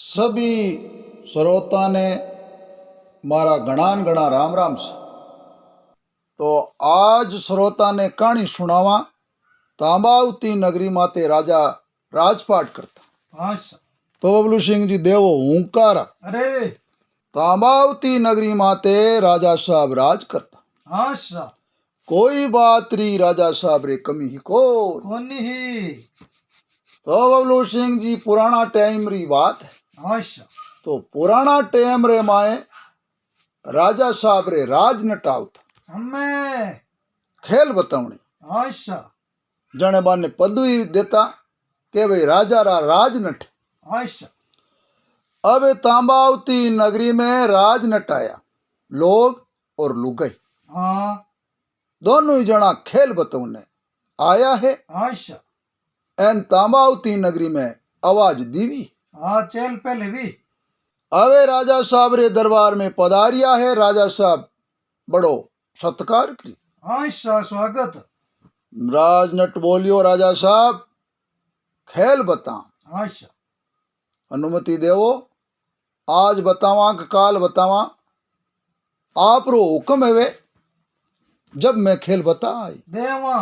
सभी श्रोता ने मारा गणान गणा राम राम से। तो आज श्रोता ने कहानी सुनावा तांबावती नगरी माते राजा राजपाट करता। तो बबलू सिंह जी देवो हुंकारा। अरे तांबावती नगरी माते राजा साहब राज करता। कोई बात री राजा साहब रे कमी ही कोनी ही। तो बबलू सिंह जी पुराना टाइम री बात है। तो पुराना टाइम रे माए राजा साहब रे राज नटाव था। हमें खेल बतावणी जने बाने पदवी देता के भाई राजा रा राज नट। अब तांबावती नगरी में राज नटाया लोग और लुगाई दोनों ही जना खेल बतावने आया है। एन तांबावती नगरी में आवाज दीवी चल पहले भी। अवे राजा साहब रे दरबार में पधारिया है। राजा साहब बड़ो सत्कार करी। स्वागत। राजनट बोलियो राजा साहब खेल बता। अनुमति देवो आज बतावा कि काल बतावा आप रो हुक्म है वे जब मैं खेल बता आई देवा।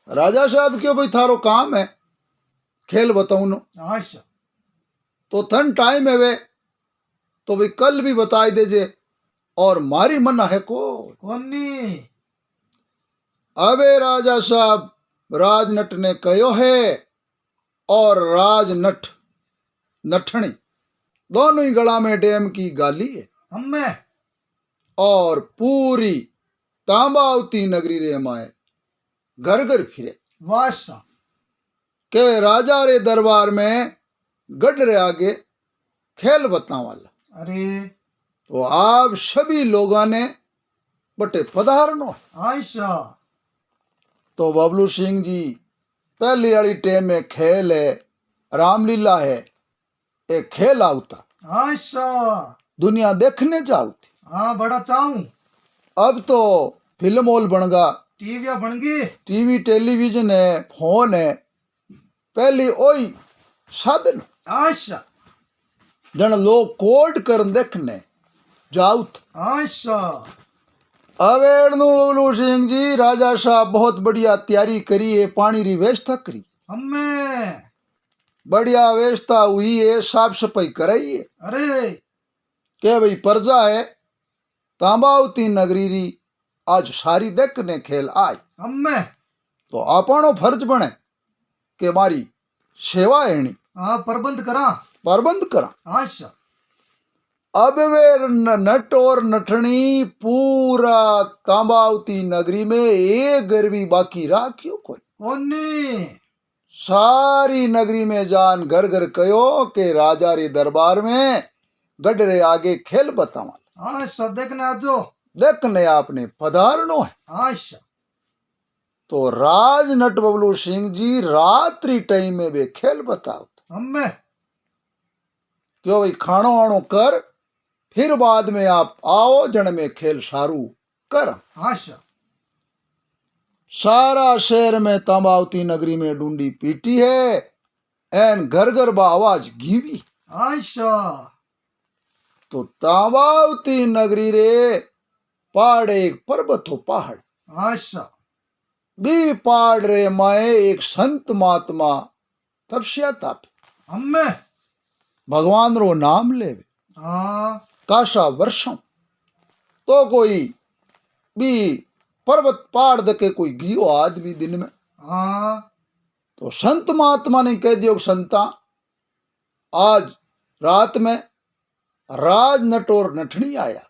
राजा साहब क्यों भाई थारो काम है खेल बताऊ नो। तो थन टाइम है वे तो भाई कल भी बताई देजे और मारी मना है कोनी। अबे राजा साहब राजनट ने कहो है और राजनट नठनी दोनों ही गला में डेम की गाली है। हमें और पूरी तांबावती नगरी रे माए घर घर फिरे वासा के राजा रे दरबार में गढ़ रे आगे खेल बता वाला। अरे तो आप सभी लोगों ने बटे पधारनो। तो बबलू सिंह जी पहली वाली टेम में खेल है रामलीला है एक खेल आवता दुनिया देखने जाऊती। हाँ बड़ा चाहूं। अब तो फिल्म हॉल बन गा टीवी बन गई। टीवी टेलीविजन है फोन है पहली ओई साधन जन लोग कोड कर देखने जाउत। अवेड़नु बबलू सिंह जी राजा साहब बहुत बढ़िया तैयारी करी है पानी री व्यवस्था करी। हमें बढ़िया व्यवस्था हुई है साफ सफाई कराई है। अरे के भाई प्रजा है तांबावती नगरी री आज सारी देखने खेल आए। हमें तो आपनो फर्ज बने के मारी सेवा एनी प्रबंध करा। अब वे नट और नटनी पूरा तांबावती नगरी में एक गरबी बाकी रहा क्यों कोई सारी नगरी में जान घर घर कहो के राजा रे दरबार में गढ़ रे आगे खेल बतावा देखने आपने पधारनो है। तो राजनट बबलू सिंह जी रात्रि टाइम में वे खेल बताओ हमें क्यों भाई खानो आनो कर फिर बाद में आप आओ जन में खेल सारू कर। सारा शहर में तांबावती नगरी में डूंडी पीटी है एन घर घर बा आवाज घीवी। तो तांबावती नगरी रे पहाड़ एक पर्वत हो पहाड़ भी पहाड़ रे माए एक संत महात्मा तपस्या ताप हमें भगवान रो नाम ले काशा वर्षों तो कोई भी पर्वत पहाड़ दके कोई गियो आदमी दिन में। तो संत महात्मा ने कह दियो संता आज रात में राज नट और नठनी आया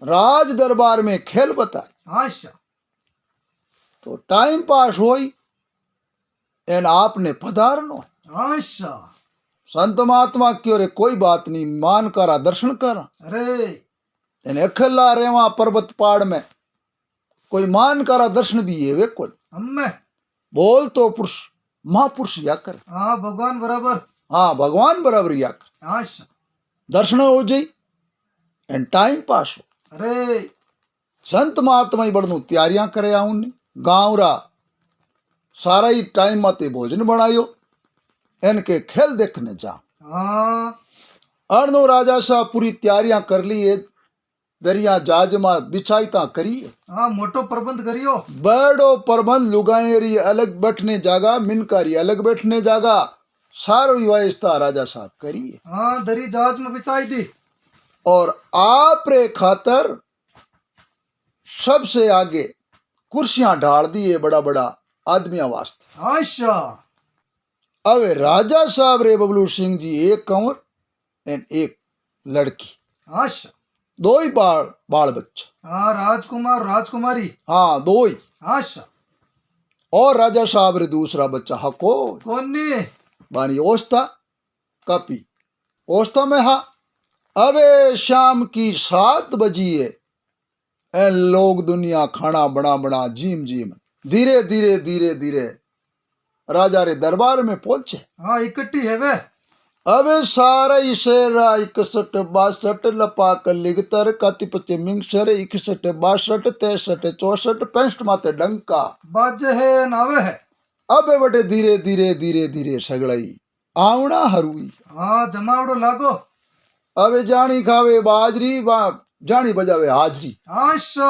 राज दरबार में खेल बताए। तो टाइम पास होई एन आपने पधारनो। संत महात्मा क्यों रे कोई बात नहीं मान करा दर्शन करा। अरे इन अकेला रेवा पर्वत पहाड़ में कोई मान करा दर्शन भी है वे कोई हमें बोल तो पुरुष महापुरुष या कर। भगवान बराबर। भगवान बराबर या कर दर्शन हो जाई एंड टाइम पास हो। अरे संत महात्मा ही बड़नू तैयारियां करे आऊन गाँव रा सारा ही टाइम माते भोजन बनायो इनके खेल देखने जा। हाँ अरनो राजा साहब पूरी तैयारियां कर ली है, दरिया जहाज में बिछाईता करी है, हाँ मोटो प्रबंध करियो। बड़ो प्रबंध, लुगाएरी अलग बैठने जागा, मिनकारी अलग बैठने जागा, सारो व्यवस्था राजा साहब करी है। हाँ दरी जहाज में बिछाई दी। और आप रे खातर सबसे आगे कुर्सियां ढाल दी है, बड़ा बड़ा आदमियों वास्ते। अच्छा अब राजा साहब रे बबलू सिंह जी एक कंवर एंड एक लड़की, अच्छा दो ही बाल बाल बच्चा। हाँ राजकुमार राजकुमारी। हाँ दो ही। अच्छा और राजा साहब रे दूसरा बच्चा हको कौन ने? बानी ओस्ता कपी ओस्ता में हा। अबे शाम की 7 बजी है, ए लोग दुनिया खाना बना बना जीम जीम धीरे धीरे धीरे धीरे राजा रे दरबार में पहुंचे। हाँ इकट्ठी है वे। अबे सारा इसेरा 61 62 लपाक लिगतर काती पचे मिंगसर 61 62 63 64 65 माते डंका बाजे है नावे है। अबे बटे धीरे धीरे धीरे धीरे सगड़ई आवना हरुई। हाँ जमावड़ो लागो। अबे जानी खावे बाजरी जानी बजावे हाजरी। अच्छा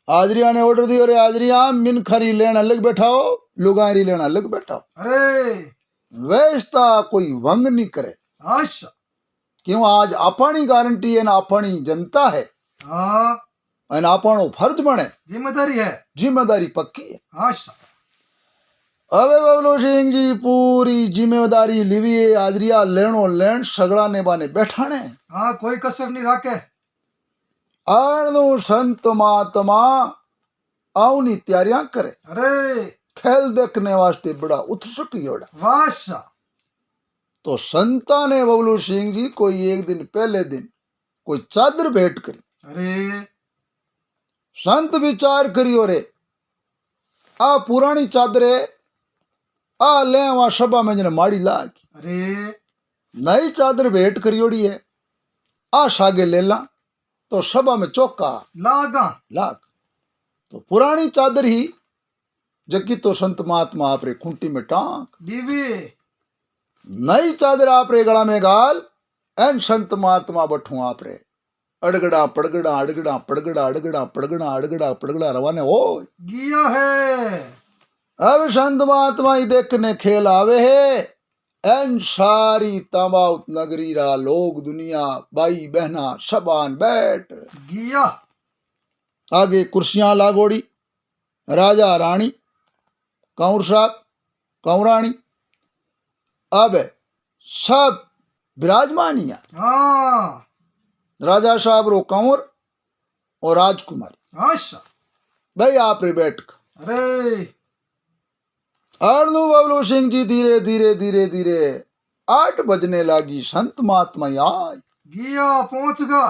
हाजरिया ने ऑर्डर दियो रे हाजरिया मिन खरी लेना अलग बैठाओ, लुगारी लेना अलग बैठाओ। अरे वैसता कोई वंग नहीं करे। अच्छा क्यों आज अपनी गारंटी है ना, अपनी जनता है हाँ और अपनो फर्ज बने, जिम्मेदारी है। जिम्मेदारी पक्की है। अच्छा अबे बबलू सिंह जी पूरी जिम्मेदारी लिवी है, हाजरिया लेनो लेन सगड़ा ने बाने बैठाने। हाँ कोई कसर नहीं राखे। अनु संत महात्मा आवनी तैयारियां करे, अरे खेल देखने वास्ते बड़ा उत्सुक योड़ा। वाशा तो संता ने बबलू सिंह जी कोई एक दिन पहले दिन कोई चादर भेंट करी। अरे संत विचार करियो रे आ पुरानी चादरे आ ले वहां सभा में जने माड़ी लाग, अरे नई चादर भेंट करियोड़ी है आ सागे ले ला तो सभा में चौका लागा लाग। तो पुरानी चादर ही जकी तो संत महात्मा आपरे खूंटी में टांग, दीवी नई चादर आपरे गला में गाल एन संत महात्मा बठू आपरे अड़गड़ा पड़गड़ा अड़गड़ा पड़गड़ा अड़गड़ा पड़गड़ा अड़गड़ा पड़गड़ा रवाने हो गिया है। अब संत महात्मा ही देखने खेल आवे है, एन सारी तमाउत नगरी रा लोग दुनिया भाई बहना सबान बैठ गिया आगे कुर्सियां लागोड़ी, राजा रानी कंवर साहब कंवरानी अब सब विराजमानिया। हाँ राजा साहब रो कंवर और राजकुमारी अच्छा भाई आप रे बैठ। अरे अरनू बबलू सिंह जी धीरे धीरे धीरे धीरे 8 बजने लगी, संत महात्मा आए। गिया पहुंच गा।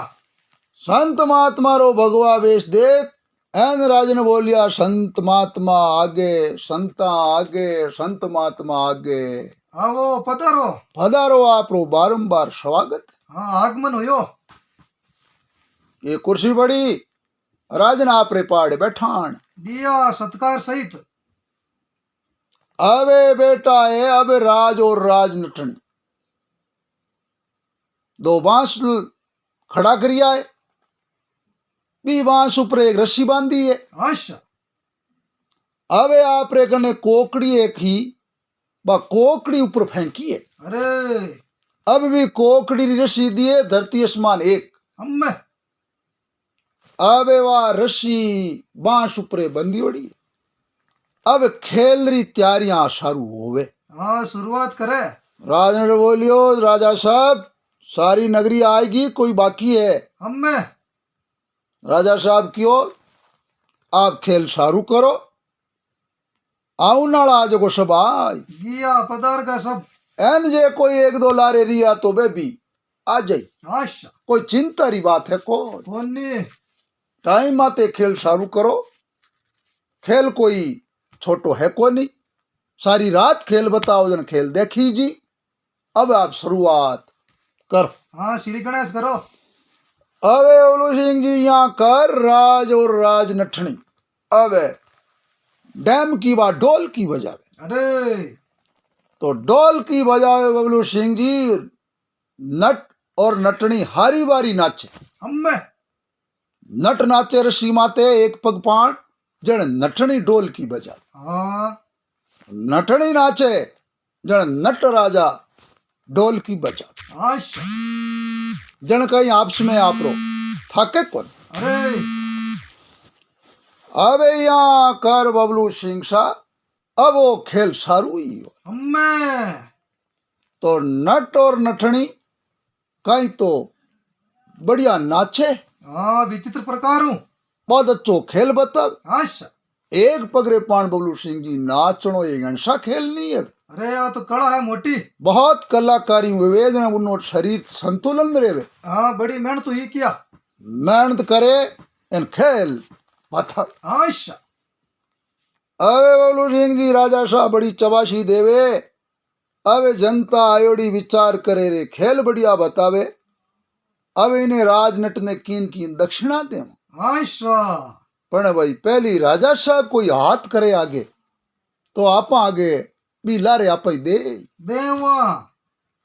संत महात्मा रो भगवा वेश देख एन राजन बोलिया संत महात्मा आगे, संता आगे, संत महात्मा आगे। आवो पधारो। पधारो आप रो बारंबार स्वागत। हाँ आगमन होयो। ये कुर्सी बड़ी राजन आप रे पाड़े बैठान दिया सत्कार सहित। अबे बेटा है अब राज और राज नटनी दो बांस खड़ा करिया है, बी बांस ऊपर एक रस्सी बांधी है। अच्छा अबे आप रे कने कोकड़ी एक ही बा कोकड़ी ऊपर फेंकी है। अरे अब भी कोकड़ी री रस्सी दिए धरती आसमान एक। अम्मे अबे वाह रस्सी बांस ऊपर बंदी ओड़ी। अब खेल री तैयारियां शुरू होवे। हाँ शुरुआत करे। राजा ने बोलियो राजा साहब सारी नगरी आएगी कोई बाकी है। अम्मे राजा साहब क्यों आप खेल शुरू करो, आऊ नाल आज को सब आई गिया पधार का सब। एन जे कोई एक दो लारे रिया तो बेबी आ जाई, अच्छा कोई चिंता री बात है को कौन ने? टाइम आते खेल शुरू करो। खेल कोई छोटो है को नहीं, सारी रात खेल बताओ जन खेल देखी जी। अब आप शुरुआत करो। हाँ श्री गणेश करो। अबे ओलू सिंह जी यहाँ कर राज और राज नठनी अबे डैम की बात ढोल की बजावे। अरे तो ढोल की बजावे बबलू सिंह जी नट और नटनी हारी बारी नाचे। अम्मे नट नाचे रशी माते एक पग पाण जण नटनी ढोल की बजा। हाँ नटनी नाचे जण नट राजा ढोल की बजा। आशा जण कहीं आपस में आपरो थाके कौन। अरे अबे यहाँ कर बबलू सिंह सा अब वो खेल सारू ही हो। अम्मे तो नट और नटनी कहीं तो बढ़िया नाचे। हाँ विचित्र प्रकार हूँ। बहुत अच्छो खेल बताव। आशा एक पगरे पान बबलू सिंह जी नाचनो एक ऐसा खेल नहीं है। अरे यहाँ तो कला है मोटी। बहुत कलाकारी विवेक ने उन्नो शरीर संतुलन रेवे। हाँ बड़ी मेहनत हुई किया। मेहनत करे इन खेल बता। आशा अबे बबलू सिंह जी राजा शाह बड़ी चबाशी देवे। अबे जनता आयोड़ी विचार करे रे खेल बढ़िया बतावे। अब इन्हें राजनट ने कीन कीन दक्षिणा दे। आशा पण भाई पहली राजा साहब कोई हाथ करे आगे तो आप आगे भी लारे आप दे देवा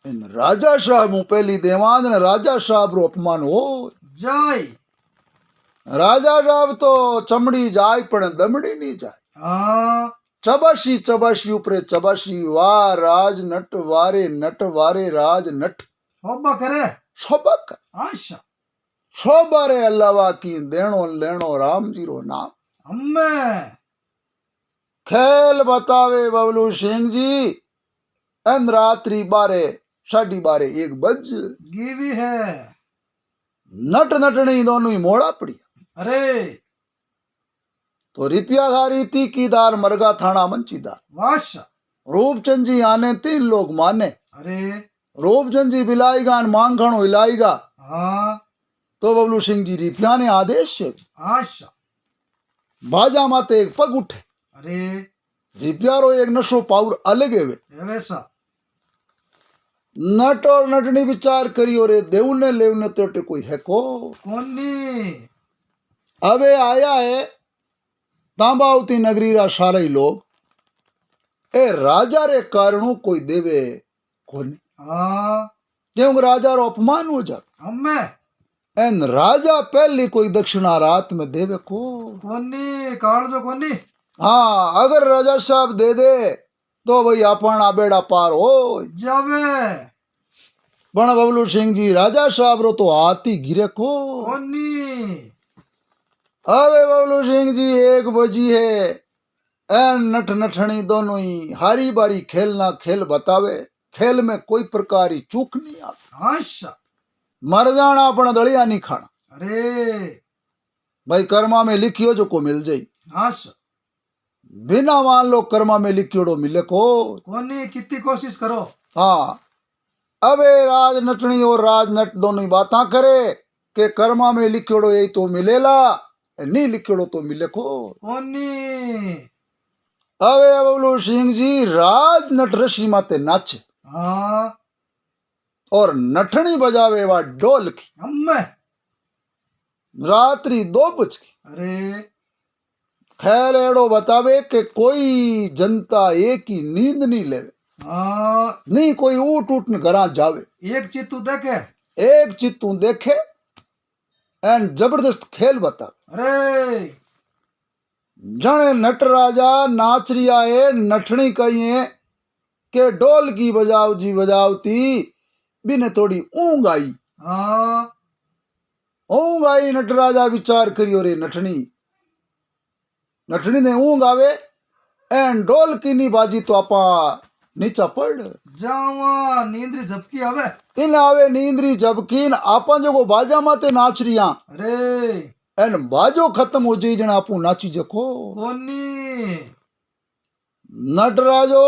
इन राजा साहब हूं पहली देवान ने राजा साहब रो अपमान हो जाय। राजा साहब तो चमड़ी जाय पण दमड़ी नहीं जाय। हाँ चबाशी चबाशी ऊपरे चबाशी वाह राज नट वारे राज नट होबा करे। शोभक आशा शोभा रे अल्लावा की देणो लेणो राम जी रो नाम। अम्मे खेल बतावे बबलू सिंह जी एन रात्रि 12:30 बज गीवी है। नट नटनी दोनों ही मोड़ा पड़िया। अरे तो रिपिया धारी ती कीदार मरगा थाना मंचीदार वाशा रूपचंद जी आने 3 लोग माने। अरे रूपचंद जी बिलाईगा मांगणो हिलाईगा। हाँ तो बबलू सिंह जी रिपिया ने आदेश से आशा बाजा माते एक पग उठे। अरे रिपिया रो एक नशो पाउर अलग है वे। वैसा नट और नटनी विचार करियो रे देवने लेवने तो कोई है को कोनी। अबे आया है तांबावती नगरी रा सारे लोग ए राजा रे कारणों कोई देवे कोनी। हाँ क्यों राजा रो अपमान हो जा। अम्मे एन राजा पहली कोई दक्षिणा रात में देवे को कोनी कालजो कोनी। हाँ अगर राजा साहब दे दे तो भाई अपना बेड़ा पार हो जावे। पण बबलू सिंह जी राजा साहब रो तो हाथ ही गिरे को कोनी। अबे बबलू सिंह जी 1 बजी है एन नठ नठनी दोनों ही हारी बारी खेलना खेल बतावे। खेल में कोई प्रकार की चूक नहीं आती। आशा मर जाना अपना दलिया नहीं खाना। अरे भाई कर्मा में लिखियो जो को मिल जाई। आशा बिना मान लो कर्मा में लिखियोड़ो मिले को कोनी कितनी कोशिश करो। हाँ अबे राज नटनी और राज नट दोनों ही बाता करे के कर्मा में लिखियोड़ो यही तो मिलेला नहीं लिखियोड़ो तो मिले को कोनी। अबे बबलू सिंह जी राज नट रशी माते नाचे हाँ और नठनी बजावे वा ढोल की। अम्मे रात्रि 2 बज की। अरे खेल एड़ो बतावे के कोई जनता एक ही नींद नहीं लेवे। हाँ नहीं कोई ऊट ऊट न घरा जावे। एक चित्तू देखे। एक चित्तू देखे एन जबरदस्त खेल बता। अरे जने नट राजा नाच रिया है नठनी कही है के ढोल की बजाव जी बजावती बिने थोड़ी ऊंग आई। हाँ ऊंग आई नट राजा विचार करियो रे नठनी नठनी ने ऊंग आवे एन ढोल की नी बाजी तो आपा नीचा पड़ जावा नींद्री झपकी आवे। इन आवे नींद्री जबकीन आपा जो को बाजा माते नाच रिया अरे एन बाजो खत्म हो जाई जन आपू नाची जको कोनी। नटराजो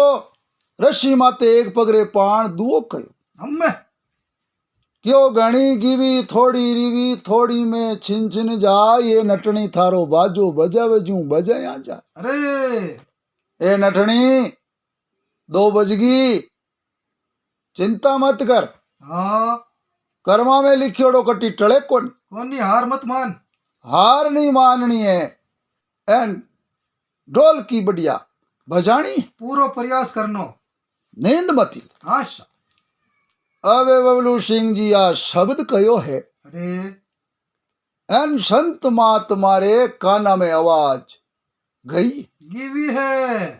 रशी माते एक पगरे पाण दुओ कयो। अम्मे क्यों घणी गिवी थोड़ी रिवी थोड़ी में छिन छिन जा ये नटनी थारो बाजो बजावे जू बजाया जा। अरे ए नटनी 2 बजगी चिंता मत कर। हाँ कर्मा में लिखियोड़ो कटी टले कोनी। कोनी हार मत मान। हार नहीं माननी है एन ढोल की बढ़िया बजानी पूरो प्रयास करनो। नींद मती। आशा अबे बबलू सिंह जी आ शब्द कयो है, अरे एन संत महात्मा रे काना में आवाज गई। गिवी है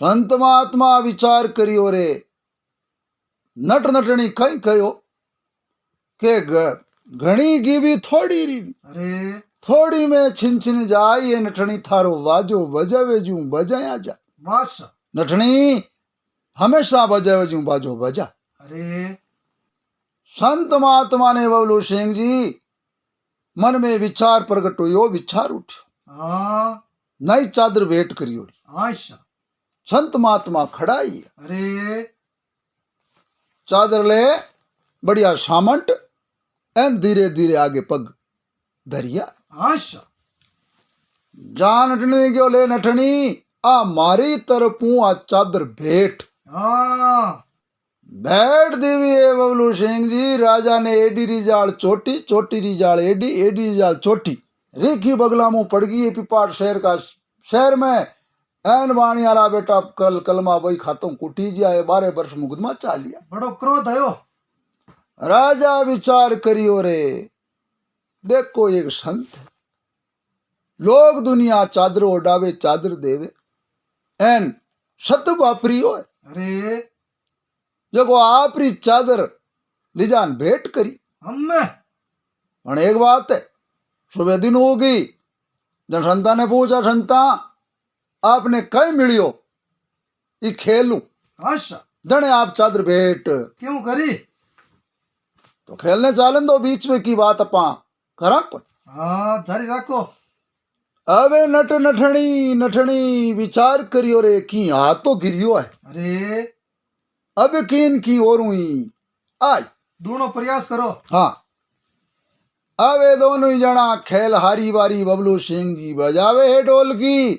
संत महात्मा विचार करियो रे, नट नटनी कई कयो के घणी गिवी थोड़ी रीवी, अरे थोड़ी में छिन छिन जाए ये नटनी थारो वाजो बजावे जू बजाया जा। बादशाह नटनी हमेशा बजावे जू बाजो बजा। अरे संत महात्मा ने बबलू सिंह जी मन में विचार प्रकट हुयो, विचार उठ्यो, हाँ नई चादर भेंट करियो। आशा संत महात्मा खड़ा ही है, अरे चादर ले बढ़िया सामंट एन धीरे धीरे आगे पग धरिया। आशा जा नटनी क्यों ले नटनी आ मारी तरफू आ चादर भेंट। हाँ बैठ देवी है बबलू सिंह जी। राजा ने एडी रिजाल चोटी, चोटी रिजाल एडी, एडी रिजाल चोटी, रेखी बगला मुंह पड़ गई है पिपाट शहर में एन वाणियारा बेटा कल कलमा बई खातों कुटी जिया है, 12 वर्ष मुकदमा चाल लिया। बड़ो क्रोध आयो। राजा विचार करियो रे, देखो एक संत है, लोग दुनिया चादर ओडावे चादर देवे, एन सत वापरियो है अरे जो आपरी चादर लिजान भेंट करी। हमें पण एक बात है, सुबह दिन होगी, जब संता ने पूछा संता आपने कई मिलियो ये खेलू, आशा जने आप चादर भेंट क्यों करी। तो खेलने चालन दो, बीच में की बात अपा करा को। हाँ जारी रखो। अबे नट नठणी नठणी विचार करियो रे की हाथ तो गिरियो है। अरे अब किन की और हुई आज दोनों प्रयास करो। हाँ अबे दोनों ही जना खेल हारी बारी बबलू सिंह जी बजावे है ढोल की,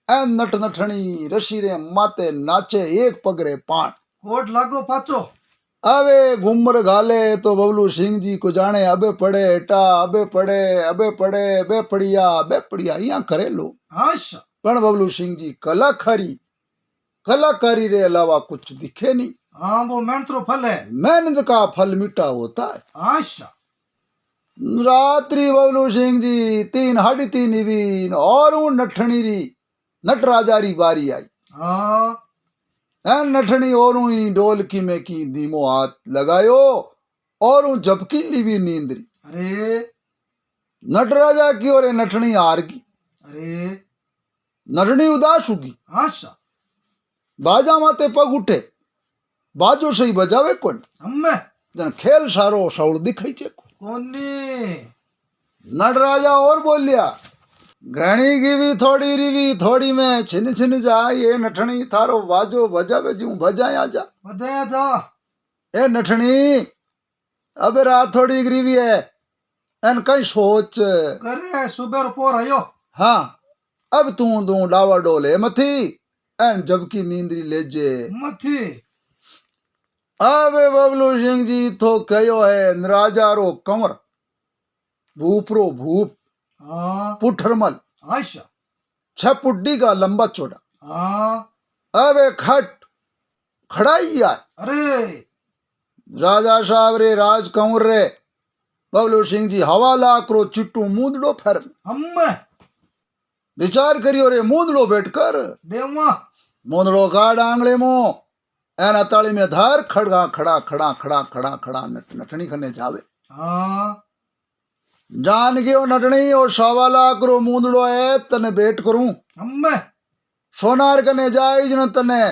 एन नट नठणी रशी रे माते नाचे एक पगरे पान। कोट लागो पाचो। अबे घूमर घाले तो बबलू सिंह जी को जाने अबे पड़े एटा, अबे पड़े अबे पड़े बे पड़िया यहाँ करे लो। आशा पण बबलू सिंह जी कलाकारी रे अलावा कुछ दिखे नहीं। हाँ वो मेहनत रो फल है। मेहनत का फल मीठा होता है। आशा रात्रि बबलू सिंह जी 3 साढ़े 3 बीन और नठणी री नटराजा री बारी आई। हाँ एन नठणी और ही ढोलकी में की धीमो हाथ लगायो और झपकी ली भी नींदरी। अरे नटराजा की और नठणी हार गई। अरे नठणी उदास होगी, आशा बाजा माते पग उठे, बाजो सही बजावे कौन, हमें जन खेल सारो सौड़ दिखाई चे कोनी। नटराजा और बोलिया, घणी की भी थोड़ी रिवी थोड़ी में छिन छिन जा, ये नठणी थारो बाजो बजावे जू बजाया जा। बजाया जा। ए नठणी अब रात थोड़ी गिरी है, एन कई सोच करे सुबह रो पोर आयो। हाँ अब तू डावा डोले मथी एन जबकि नींदरी ले जे मथी। अबे बबलू सिंह जी तो कयो है राजा रो कंवर भूपरो भूप हाँ पुठरमल आशा 6 पुड्डी का लंबा चौड़ा। हाँ अबे खट खड़ाई आए अरे राजा साहब रे राज कंवर रे बबलू सिंह जी हवा लाख रो चिट्टू मूंदड़ो फेर हमें विचार करियो रे मूंदड़ो बैठ कर देवा मूंदड़ो काट आंगले मो एन अताली में धार खड़ा खड़ा खड़ा खड़ा खड़ा खड़ा नटनी खने जावे। हाँ जान गयो नटनी और 1.25 लाख रो मूंदड़ो है तने भेंट करूं, हमें सोनार कने जाई जन तने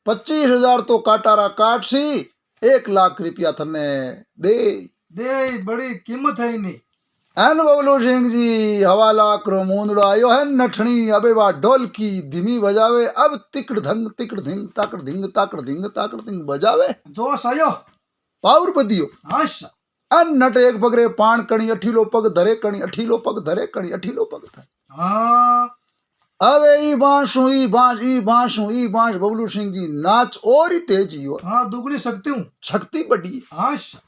25,000 तो काटारा काट सी 1 लाख रुपया थने दे दे बड़ी कीमत है इनी। एन बबलू सिंह जी 1.25 लाख रो मूंदड़ो आयो है नठनी अबे वा ढोल की धीमी बजावे, अब तिकड़ धंग तिकड़ धिंग ताकड़ धिंग ताकड़ धिंग ताकड़ धिंग बजावे, जोश आयो। पावर बदियो। आशा एन नट एक पगरे पान कणी अठीलो पग धरे कणी अठीलो पग धरे कणी अठीलो पग धरे। हाँ अबे ई बांसु बबलू सिंह जी नाच और ही तेज ही हो। हाँ दुगनी सकती हूँ। शक्ति बढ़ी है। आशा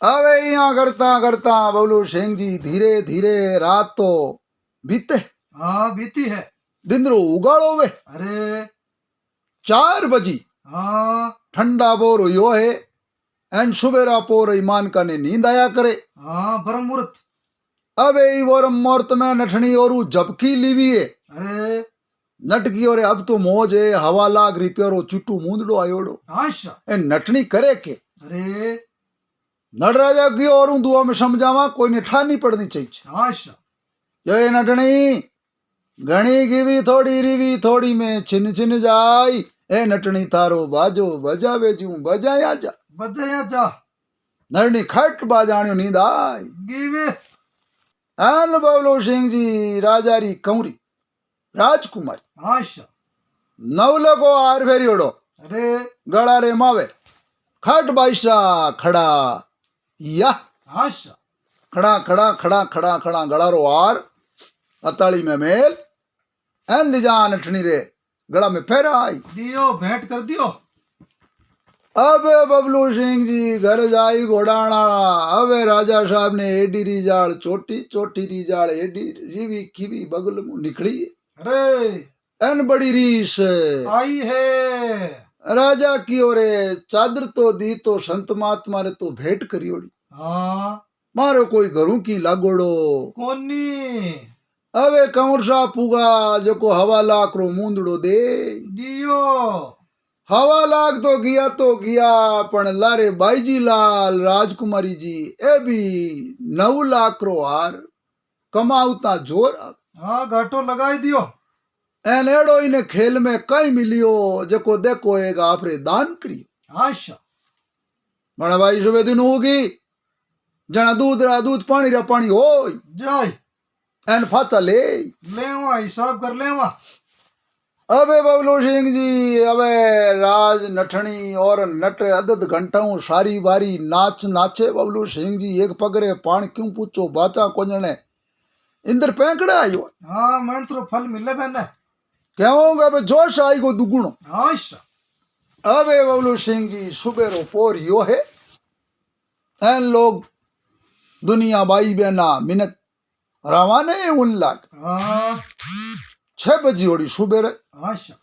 अबे यहाँ करता करता बबलू सिंह जी धीरे धीरे रात तो बीते, हाँ बीती है। दिन रो उगाड़ो वे अरे 4 बजी हाँ ठंडा बोर हुयो है एन सुबेरा पोर ईमान का ने नींद आया करे। हाँ ब्रह्म मुहूर्त। अब यही वो मुहूर्त में नठनी और जबकी लीवी है अरे नटकी और अब तो मौज है हवा लाग रिपेयर हो चुट्टू मूंदड़ो आयोड़ो आशा। ए नटनी करे के अरे नटराजा की और दुआ में समझावा कोई ने ठा नहीं पड़नी चाहिए। आशा। ये नटनी घणी गिवी थोड़ी रिवी थोड़ी में छिन छिन जाई ए नटनी तारो बाजो बजावे जू बजाया जा बजाया जा। नटनी खट बाजाणियो नींद आई गीवे। एन बबलू सिंह जी राजा री कंवरी राजकुमारी आशा। नवल को आर फेरियोड़ो अरे गड़ा रे मावे खट बाईसा खड़ा या आशा। खड़ा खड़ा खड़ा खड़ा खड़ा गड़ा रो आर अताली में मेल एन लिजा नठनी रे गड़ा में फेरा आई दियो भेंट कर दियो। अब बबलू सिंह जी घर जाई घोड़ाना। अब राजा साहब ने एडी रिजाल चोटी चोटी रिजाल एडी रिवी खीवी बगल मुंह निकली। अरे एन बड़ी रीस आई है। राजा की ओरे चादर तो दी तो संत महात्मा ने तो भेंट करी ओड़ी हाँ मारो कोई घरों की लागोड़ो कोनी। अवे कंवर सा पुगा जो को हवा लाख रो मूंदड़ो दे दियो। हवा लाख तो गया पण लारे बाईजी लाल राजकुमारी जी ए भी 9 लाख रो हार कमावता जोर हाँ घाटो लगाई दियो। एन एड़ो इने खेल में कई मिलियो जको देखो एक आपरे दान करियो। आशा। मण भाई सुबह दिन होगी जना दूध रा दूध पानी रा पानी होय जाय एन फाचा ले लेवा हिसाब कर लेवा। अबे बबलू सिंह जी अबे राज नठनी और नट अदद घंटाऊ सारी बारी नाच नाचे बबलू सिंह जी एक पगरे पान क्यों पूछो बाचा कोजने इंदर पैंकड़े आयो। हाँ मन तो फल मिले मैंने कहूंगा बे जोश आई को दुगुणो। आशा। अबे बबलू सिंह जी सुबह रो पोर यो है एन लोग दुनिया बाई बेना मिनक रवाने उन लाग हाँ 6 बजे होड़ी सुबह रे आशा।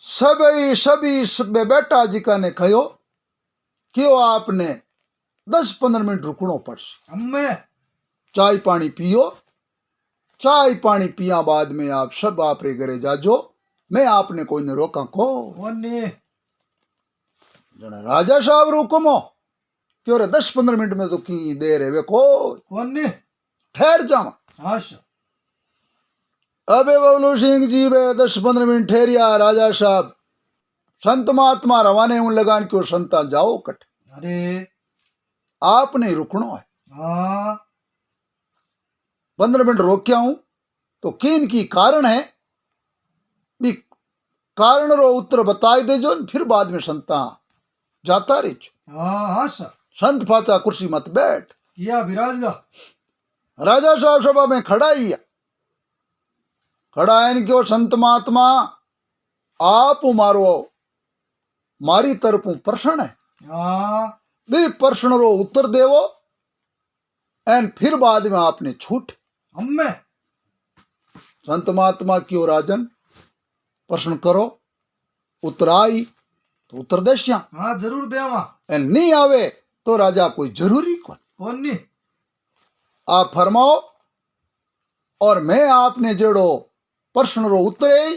सभी बेटा जी का ने कहो क्यों आपने 10-15 मिनट रुकनो पड़से अम्मे चाय पानी पियो चाय पानी पिया बाद में आप सब आपरे घरे जाजो मैं आपने कोई ने रोका को कोनी। जना राजा साहब रुकमो क्यों रे 10-15 मिनट में तो की देर है वे कोनी ठहर जावा। आशा। अबे बबलू सिंह जी बे 10-15 मिनट ठहरिया राजा साहब संत महात्मा रवाने उन लगान क्यों संता जाओ कट अरे आपने रुकनो है। हाँ 15 मिनट रोक क्या हूं तो किन की कारण है भी कारण रो उत्तर बताई दे जो फिर बाद में संता जाता रे हाँ आशा। संत फाचा कुर्सी मत बैठ किया विराजगा। राजा साहब सभा में खड़ा ही है खड़ा है क्यों संत महात्मा आप मारो मारी तरफ प्रश्न है हाँ भी प्रश्न रो उत्तर देवो एन फिर बाद में आपने छूट। अम्मे संत महात्मा क्यों राजन प्रश्न करो उत्तर आई तो उत्तर देश्या हाँ जरूर देवा। एन नहीं आवे तो राजा कोई जरूरी कौन कोनी। आप फरमाओ और मैं आपने जेड़ो प्रश्न रो उत्तर है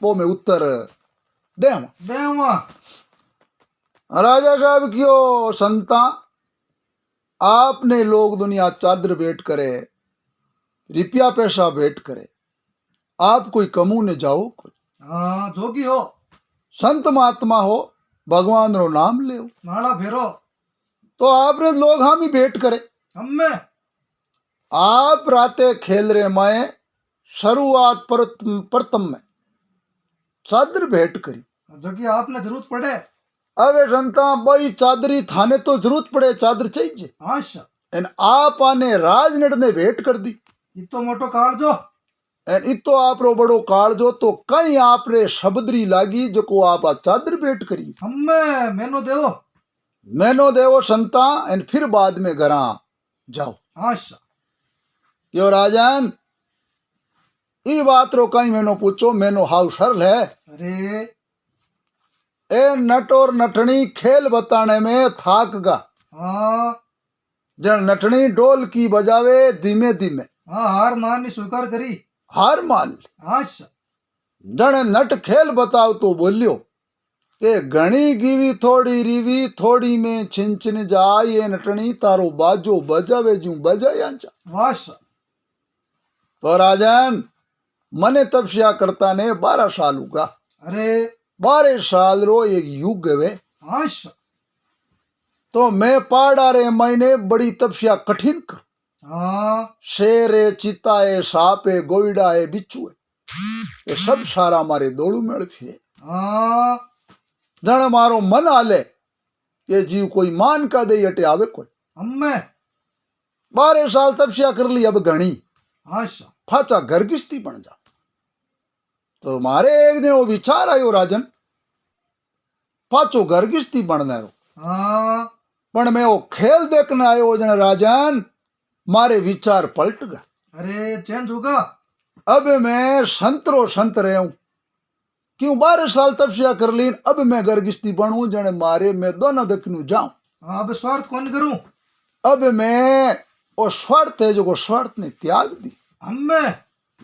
वो मैं उत्तर देवा देवा। राजा साहब क्यों संता आपने लोग दुनिया चादर भेंट करे रुपया पैसा भेंट करे आप कोई कमू ने जाओ कुछ हाँ जोगी हो संत महात्मा हो भगवान रो नाम ले माला फेरो तो आपने लोग हम ही भेंट करे। अम्मे आप राते खेल रहे मैं शुरुआत प्रथम में चादर भेंट करी जो कि आपने जरूरत पड़े। अबे संता भाई चादरी थाने तो जरूरत पड़े चादर चाहिए आशा। एन आप आने राजनट ने भेंट कर दी इतो मोटो काल जो एन इतो आप रो बड़ो काल जो तो कई आप रे शब्दरी लागी जो को आप आ चादर भेंट करी अम्मे मैनो देवो संता एन फिर बाद में घरा जाओ। आशा। यो राजन ई बात रो कई मैनो पूछो मैनो हाउ सरल है अरे ए नट और नटनी खेल बताने में थाक गा। हाँ जन नटनी डोल की बजावे धीमे धीमे हाँ हार माननी स्वीकार करी। हार मान ली। अच्छा जने नट खेल बताव तो बोलियो के घणी गीवी थोड़ी रीवी थोड़ी में छिंचन जाए ये नटनी तारो बाजो बजावे जू बजाया जा। वाश तो राजन मने तपस्या करता ने 12 साल हुआ। अरे 12 साल रो एक युग वे। अच्छा तो मैं पाड़ा रे महीने बड़ी तपस्या कठिन कर। हाँ शेर है चीता है सांप है गोइडा है बिच्छू है ये सब सारा मारे दौड़ू मेल फिरे। हाँ जन मारो मन आले ये जीव कोई मान का दे हटे आवे कोई। हमें 12 साल तपस्या कर ली अब घणी अच्छा फाचा घर किश्ती बन जा। तो मारे एक दिन वो विचार आयो राजन पाचो घर किश्ती बनने रो। हाँ पण मैं वो खेल देखने आयो जन राजन मारे विचार पलट गए। अरे चेंज होगा। अब मैं संतरो संत रहे हूं क्यों 12 साल तपस्या कर ली अब मैं गर्गिश्ती बनूं जने मारे मैं दोनों दखनू जाऊं। हाँ अब स्वार्थ कौन करूं। अब मैं वो स्वार्थ है जो को स्वार्थ ने त्याग दी। हमें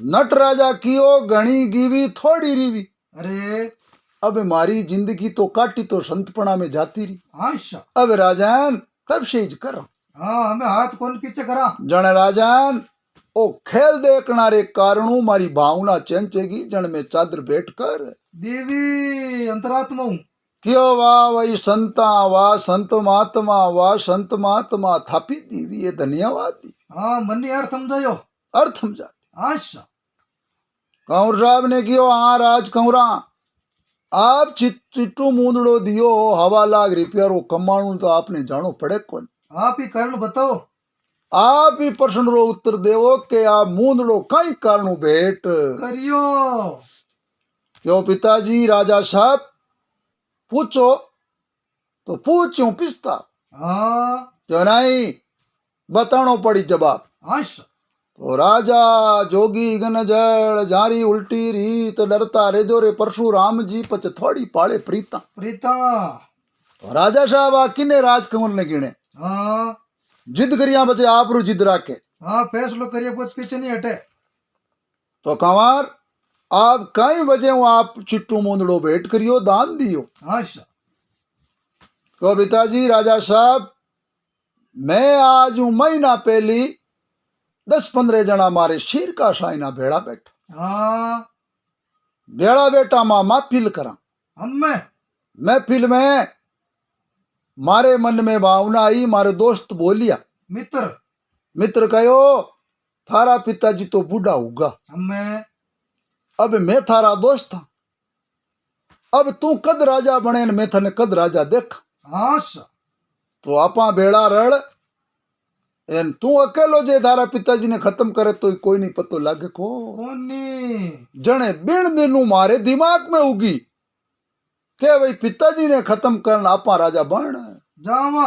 नट राजा कियो घणी गीवी थोड़ी रीवी अरे अब मारी जिंदगी तो काटी तो संतपणा में जाती रही। अच्छा अब राजन तब सेज कर हाँ हमें हाथ कौन पीछे करा। जन राजन ओ खेल देखना रे कारणू मारी भावना चेंचेगी जन में चादर बैठ कर देवी अंतरात्मा हूँ। क्यों वाह वही संता वाह संत महात्मा थापी दीवी ये धन्यवाद दी। हाँ मन ने यार समझायो अर्थ हम जाती। अच्छा कंवर साहब ने कियो हाँ राज कंवरा आप चिट्टू मूंदड़ो दियो हवा लाग रुपया रो कमाणू तो आपने जानो पड़े कौन। आप ही कारण बताओ। आप ही प्रश्न रो उत्तर देवो के आप मूंदड़ो कई कारणू भेंट करियो। क्यों पिताजी राजा साहब पूछो तो पूछो पिस्ता हाँ क्यों नहीं बतानो पड़ी जवाब। अच्छा तो राजा जोगी गन जड़ जारी उल्टी रीत डरता रेजो रे परशुराम जी पच थोड़ी पाले प्रीता। प्रीता तो राजा साहब आ किने राजकंवर ने गिने हाँ जिद करिया बचे आप रू जिद राखे। हाँ फैसलो करिए कुछ पीछे नहीं हटे। तो कंवर आप कई बजे हो आप चिट्टू मूंदड़ो भेंट करियो दान दियो। अच्छा तो पिताजी राजा साहब मैं आज हूं महीना पहली 10-15 जना मारे शीर का साइना भेड़ा बैठा हाँ भेड़ा बेटा मां महफिल करा। हमें महफिल में मारे मन में भावना आई मारे दोस्त बोलिया मित्र कहो थारा पिताजी तो बूढ़ा होगा हमें अब मैं थारा दोस्त था अब तू कद राजा बने मैं थने कद राजा देखा। अच्छा तो आपा भेड़ा रड़ एन तू अकेलो जे थारा पिताजी ने खत्म करे तो कोई नहीं पतो लागे को कोनी जने बिन दिनू मारे दिमाग में उगी के भाई पिताजी ने खत्म करना आपा राजा बन जावा।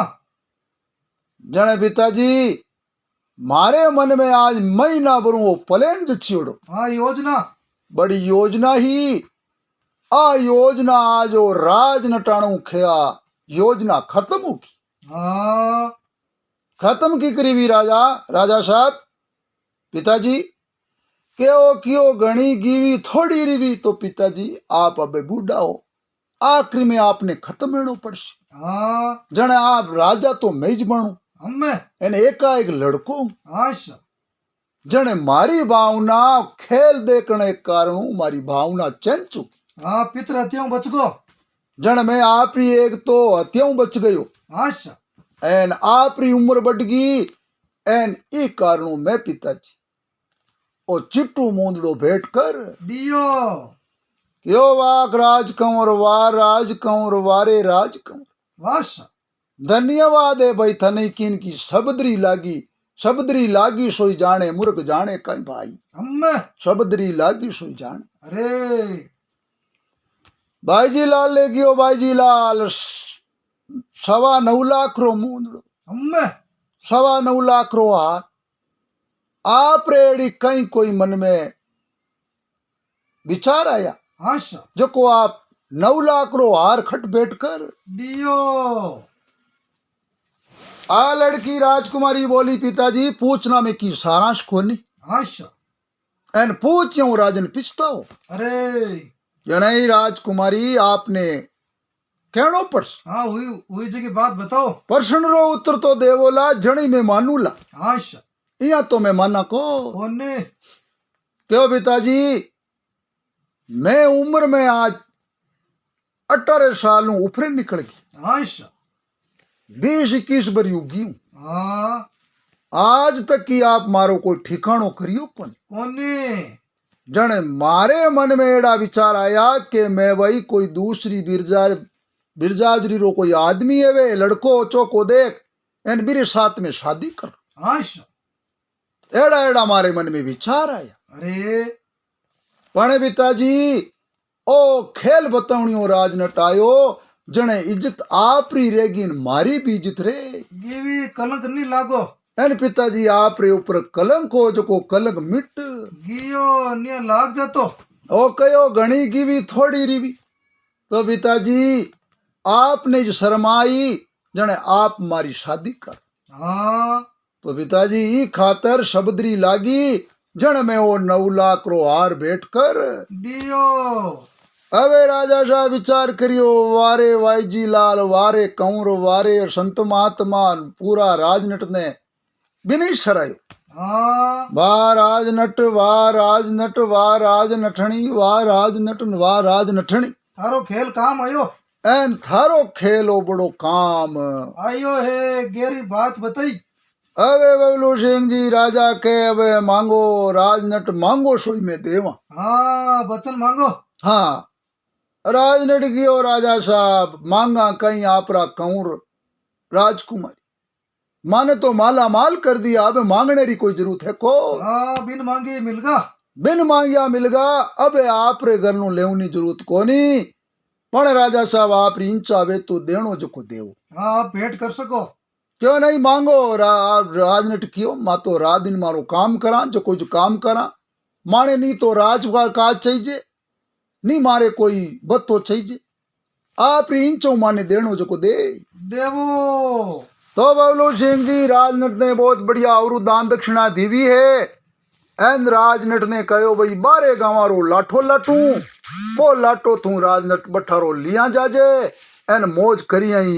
जने पिताजी मारे मन में आज महीना भरू वो प्लेन जछियोड़ो। हाँ योजना बड़ी योजना ही आ योजना आज वो राज नटाणु खया योजना खत्म होगी। हाँ खत्म की करीबी राजा साहब पिताजी क्यों घणी गीवी थोड़ी रीवी तो पिताजी आप अबे बूढ़ा हो आखिरी में आपने खत्म होना पड़से। हाँ जने आप राजा तो मैं ज बनू हमें एने एकाएक लड़को अच्छा जने मारी भावना खेल देखने कारणू मारी भावना चेंज चुकी। हाँ पितर हत्याओं बच गो जन मैं आप ही एक तो हत्याओं बच गयो अच्छा एन आप री उम्र बढ़ गई एन ई कारणू मैं पिताजी ओ चिट्टू मूंदड़ो भेंट कर दियो। क्यों वाक राजकंवर वारे राजकंवर वाश धन्यवाद है भाई थने किन की सबदरी लागी सोई जाने मूर्ख जाने कहीं भाई हमें सबदरी लागी सोई जाने। अरे भाई जी लाल ले गयो भाई जी लाल 9.25 लाख रो मूंदड़ो हमें 9.25 लाख रो हार आप रेडी कहीं कोई मन में विचार आया अच्छा जो को आप 9 लाख रो हार खट बैठ कर दियो। आ लड़की राजकुमारी बोली पिताजी पूछना में की सारांश कोनी अच्छा। एन पूछ्यो राजन पिछताओ अरे या नहीं राजकुमारी आपने कहनो पड़स हाँ हुई जी की बात बताओ। प्रश्न रो उत्तर तो देवोला जणी में मानूला अच्छा। या तो मैं माना को कोने क्यों पिताजी मैं उम्र में आज 18 साल हूं ऊपरे निकल गई अच्छा। 20-21 बरी उगी हूं हाँ आज तक की आप मारो कोई ठिकानो करियो कोनी कोने जने मारे मन में एड़ा विचार आया कि मैं वही कोई दूसरी बिरजाजरी रो कोई आदमी है वे लड़को चौको देख एन मेरे साथ में शादी कर अच्छा। एड़ा एड़ा मारे मन में विचार आया अरे पण पिताजी ओ खेल बतावणियो राजनट आयो जने इज्जत आपरी रेगी न मारी भी इज्जत रे ये भी कलंक नहीं लागो। एन पिताजी आप रे ऊपर कलंक हो जो को कलंक मिट गियो निया लाग जातो। ओ कयो घणी की भी थोड़ी री भी तो पिताजी आपने जो शर्माई जने आप मारी शादी कर हाँ तो पिताजी ई खातर शबदरी लागी जन में वो 9 लाख रो हार बैठ कर दियो। अबे राजा शाह विचार करियो वारे वाईजी लाल वारे कंवर वारे संत महात्मा पूरा राजनट ने बिनी सरायो हाँ वाह राजनट वाह राजनट वाह राजनठणी वाह राजनट वाह राजनठणी थारो खेल काम आयो। एन थारो खेलो बड़ो काम आयो है गेरी बात बताई। अबे बबलू सिंह जी राजा के अबे मांगो राजनट मांगो सोई में देवा हाँ वचन मांगो। हाँ राजनट की और राजा साहब मांगा कहीं आपरा कंवर राजकुमारी माने तो माला माल कर दिया अब मांगने की कोई जरूरत है को हाँ बिन मांगे मिलगा। बिन मांगिया मिलगा अब आप रे घर नु लेवनी जरूरत कोनी पण राजा साहब आप री इंच आवे तो देनो जो को देवो हाँ आप भेंट कर सको। क्यों नहीं मांगो राजनट कियो मा तो रात दिन मारो काम करा जो कोई जो काम करा माने नहीं तो राज का काज चाहिए नहीं मारे कोई बत्तो चाहिए आप री इंचो माने देनो जो को दे देवो। तो बबलू सिंह जी राजनट ने बहुत बढ़िया और दान दक्षिणा दीवी है एन राजनट ने कहो भाई बारे गांवारो लाठो लाटू वो लाटो तू राजनट बठारो लिया जाजे एन मौज करी आई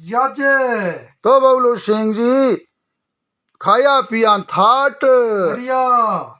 याजे तो बबलू सिंह जी खाया पिया थाट करिया।